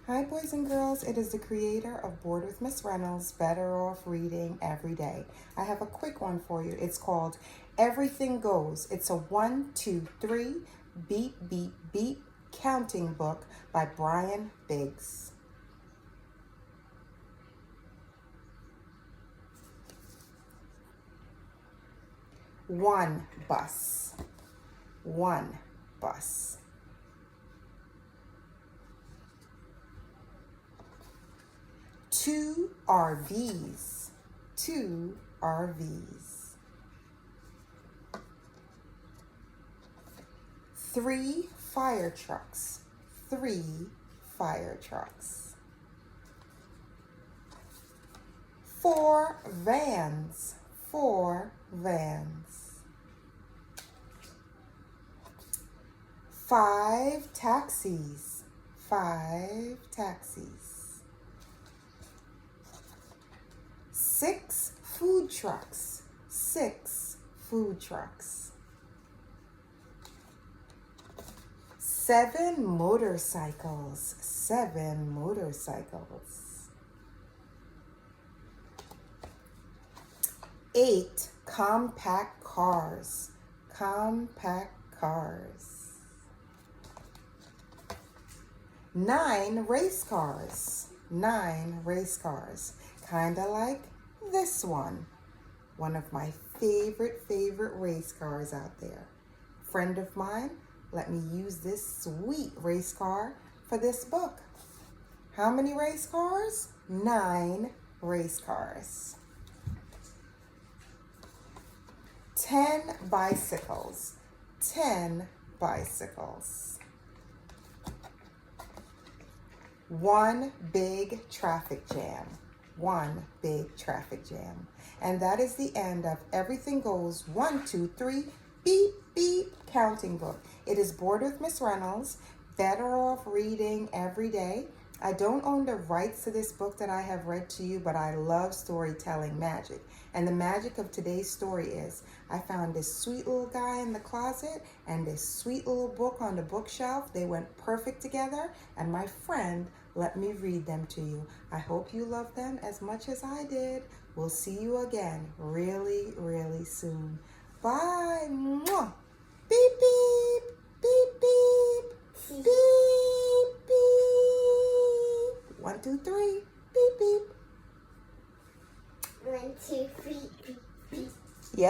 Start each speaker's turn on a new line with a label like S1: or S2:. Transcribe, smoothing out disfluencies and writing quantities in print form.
S1: Hi boys and girls, it is the creator of Bored with Miss Reynolds, Better Off Reading Every Day. I have a quick one for you. It's called Everything Goes. It's a 1, 2, 3, beep, beep, beep counting book by Brian Biggs. One bus, one bus. 2 RVs, 2 RVs. 3 fire trucks, 3 fire trucks. 4 vans, 4 vans. 5 taxis, 5 taxis. 6 food trucks, 6 food trucks. 7 motorcycles, 7 motorcycles. 8 compact cars, compact cars. 9 race cars, 9 race cars. Kinda like this one of my favorite race cars out there. Friend of mine let me use this sweet race car for this book. How many race cars? 9 race cars. 10 bicycles, 10 bicycles. 1 big traffic jam, 1 big traffic jam. And that is the end of Everything Goes 1, 2, 3, beep, beep counting book. It is Bored with Miss Reynolds, Better Off Reading Every Day. I don't own the rights to this book that I have read to you, but I love storytelling magic. And the magic of today's story is I found this sweet little guy in the closet and this sweet little book on the bookshelf. They went perfect together, and my friend let me read them to you. I hope you love them as much as I did. We'll see you again really, really soon. Bye.